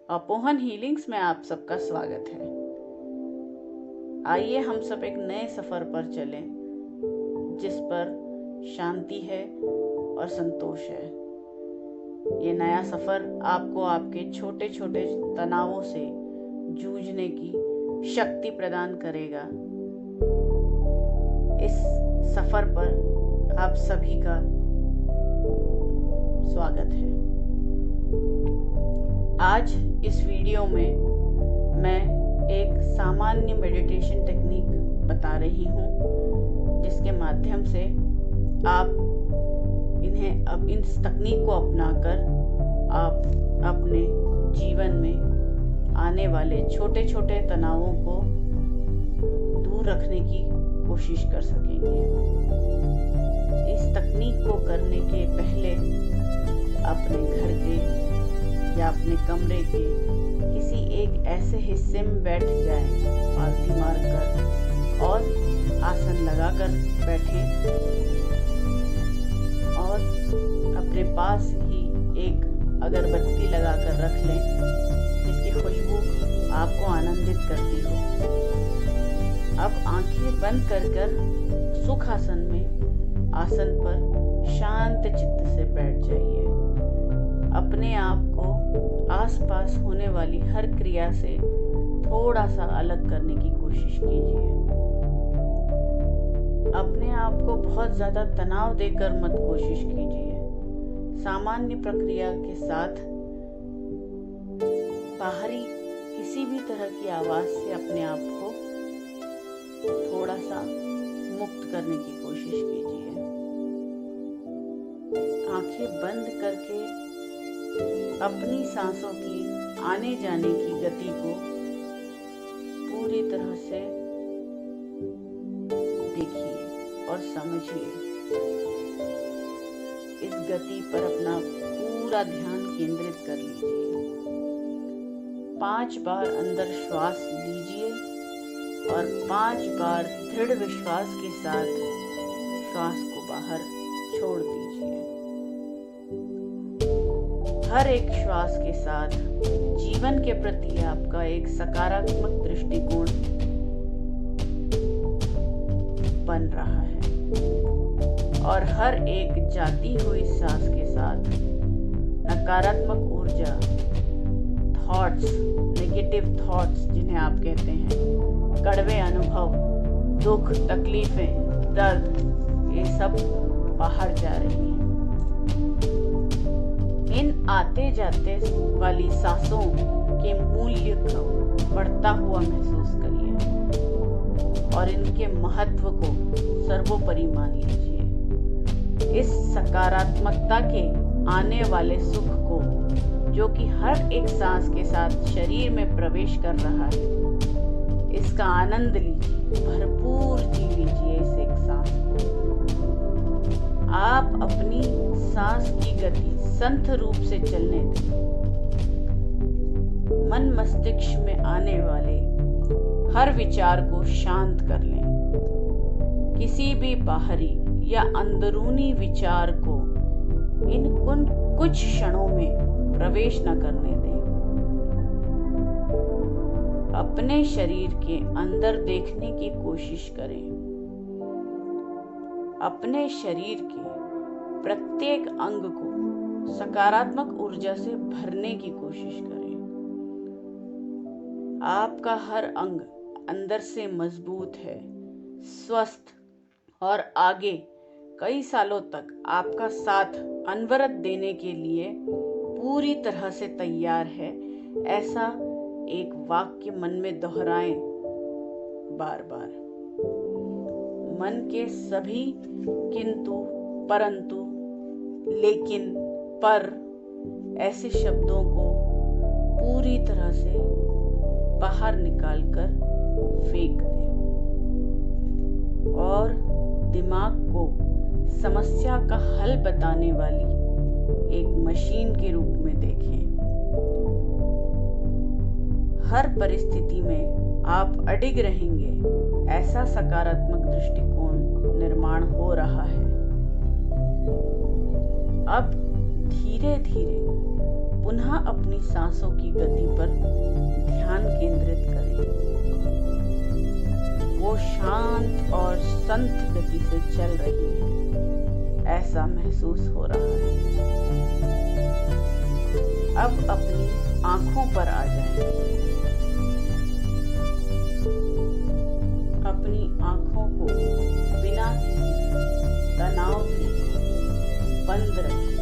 अपोहन healings में आप सबका स्वागत है। आइए हम सब एक नए सफर पर चलें, जिस पर शांति है और संतोष है। ये नया सफर आपको आपके छोटे छोटे तनावों से जूझने की शक्ति प्रदान करेगा। इस सफर पर आप सभी का स्वागत है। आज इस वीडियो में मैं एक सामान्य मेडिटेशन टेक्निक बता रही हूँ, जिसके माध्यम से आप इस तकनीक को अपनाकर आप अपने जीवन में आने वाले छोटे छोटे तनावों को दूर रखने की कोशिश कर सकेंगे। इस तकनीक को करने के पहले अपने घर के या अपने कमरे के किसी एक ऐसे हिस्से में बैठ जाएं, पालथी मारकर और आसन लगाकर बैठें और अपने पास ही एक अगरबत्ती लगाकर रख लें, जिसकी खुशबू आपको आनंदित करती हो। अब आंखें बंद कर सुखासन में आसन पर शांत चित्त से बैठ जाइए। अपने आप को आसपास होने वाली हर क्रिया से थोड़ा सा अलग करने की कोशिश कीजिए। अपने आप को बहुत ज्यादा तनाव देकर मत कोशिश कीजिए। सामान्य प्रक्रिया के साथ बाहरी किसी भी तरह की आवाज से अपने आप को थोड़ा सा मुक्त करने की कोशिश कीजिए। आंखें बंद करके अपनी सांसों की आने जाने की गति को पूरी तरह से देखिए और समझिए। इस गति पर अपना पूरा ध्यान केंद्रित कर लीजिए। 5 बार अंदर श्वास लीजिए और 5 बार दृढ़ विश्वास के साथ श्वास को बाहर छोड़ दीजिए। हर एक श्वास के साथ जीवन के प्रति आपका एक सकारात्मक दृष्टिकोण बन रहा है और हर एक जाती हुई सांस के साथ नकारात्मक ऊर्जा, थॉट्स, नेगेटिव थॉट्स जिन्हें आप कहते हैं, कड़वे अनुभव, दुख, तकलीफें, दर्द, ये सब बाहर जा रही हैं। इन आते जाते वाली सांसों के मूल्य को बढ़ता हुआ महसूस करिए और इनके महत्व को सर्वोपरि मान लीजिए। इस सकारात्मकता के आने वाले सुख को, जो कि हर एक सांस के साथ शरीर में प्रवेश कर रहा है, इसका आनंद लीजिए, भरपूर जी लीजिए इस एक सांस को। आप अपनी सांस की गति संथ रूप से चलने दें। मन मस्तिष्क में आने वाले हर विचार को शांत कर लें। किसी भी बाहरी या अंदरूनी विचार को कुछ क्षणों में प्रवेश न करने दें। अपने शरीर के अंदर देखने की कोशिश करें। अपने शरीर के प्रत्येक अंग को सकारात्मक ऊर्जा से भरने की कोशिश करें। आपका हर अंग अंदर से मजबूत है, स्वस्थ और आगे कई सालों तक आपका साथ अनवरत देने के लिए पूरी तरह से तैयार है। ऐसा एक वाक्य मन में दोहराएं बार बार। मन के सभी किंतु, परंतु, लेकिन, पर ऐसे शब्दों को पूरी तरह से बाहर निकालकर फेंक दें और दिमाग को समस्या का हल बताने वाली एक मशीन के रूप में देखें। हर परिस्थिति में आप अडिग रहेंगे, ऐसा सकारात्मक दृष्टिकोण निर्माण हो रहा है। अब धीरे धीरे पुनः अपनी सांसों की गति पर ध्यान केंद्रित करें। वो शांत और संत गति से चल रही है, ऐसा महसूस हो रहा है। अब अपनी आंखों पर आ जाएं। अपनी आंखों को बिना किसी तनाव के बंद रखें।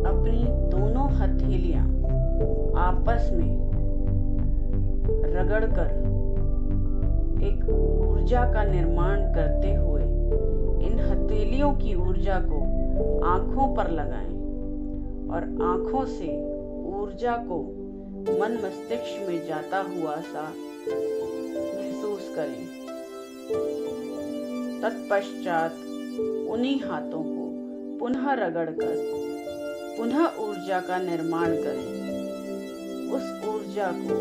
अपनी दोनों हथेलियां आपस में रगड़कर एक ऊर्जा का निर्माण करते हुए इन हथेलियों की ऊर्जा को आंखों पर लगाएं और आंखों से ऊर्जा को मन मस्तिष्क में जाता हुआ सा महसूस करें। तत्पश्चात उन्हीं हाथों को पुनः रगड़कर पुनः ऊर्जा का निर्माण करें। उस ऊर्जा को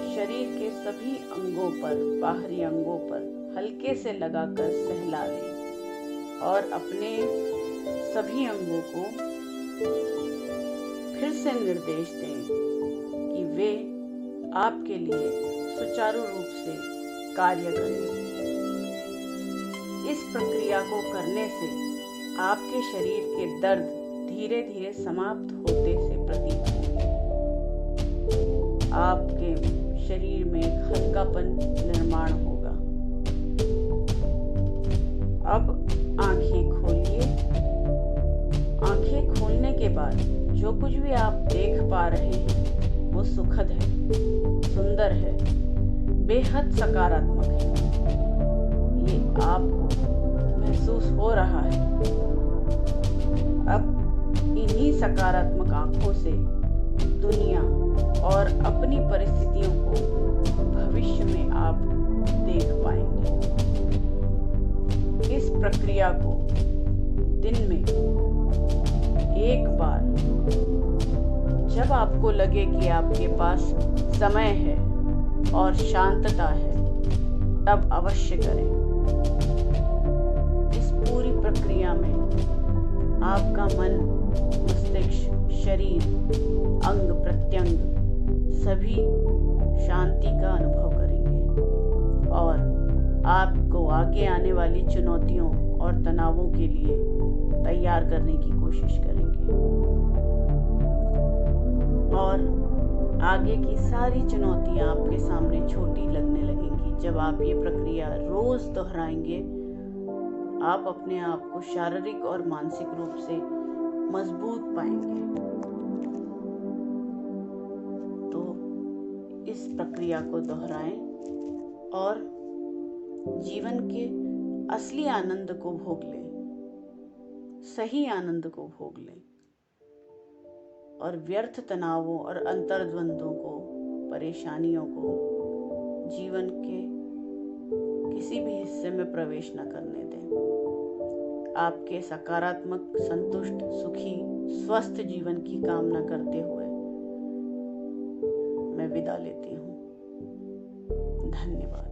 शरीर के सभी अंगों पर, बाहरी अंगों पर हल्के से लगाकर सहला लें और अपने सभी अंगों को फिर से निर्देश दें कि वे आपके लिए सुचारू रूप से कार्य करें। इस प्रक्रिया को करने से आपके शरीर के दर्द धीरे धीरे समाप्त होते से प्रतीत होंगे। आपके शरीर में एक हल्कापन निर्माण होगा। अब आंखें खोलिए। आंखें खोलने के बाद जो कुछ भी आप देख पा रहे हैं वो सुखद है, सुंदर है, बेहद सकारात्मक है। ये आपको महसूस हो रहा है। अब इन्हीं सकारात्मक आंखों से दुनिया और अपनी परिस्थितियों को भविष्य में आप देख पाएंगे। इस प्रक्रिया को दिन में एक बार, जब आपको लगे कि आपके पास समय है और शांतता है, तब अवश्य करें। इस पूरी प्रक्रिया में आपका मन, मस्तिष्क, शरीर, अंग प्रत्यंग सभी शांति का अनुभव करेंगे और आपको आगे आने वाली चुनौतियों और तनावों के लिए तैयार करने की कोशिश करेंगे। और आगे की सारी चुनौतियां आपके सामने छोटी लगने लगेंगी। जब आप ये प्रक्रिया रोज दोहराएंगे, आप अपने आप को शारीरिक और मानसिक रूप से मजबूत पाएंगे। तो इस प्रक्रिया को दोहराएं और जीवन के असली आनंद को भोग लें, सही आनंद को भोग लें और व्यर्थ तनावों और अंतर्द्वंद्वों को, परेशानियों को जीवन के किसी भी हिस्से में प्रवेश न करने दें। आपके सकारात्मक, संतुष्ट, सुखी, स्वस्थ जीवन की कामना करते हुए मैं विदा लेती हूँ। धन्यवाद।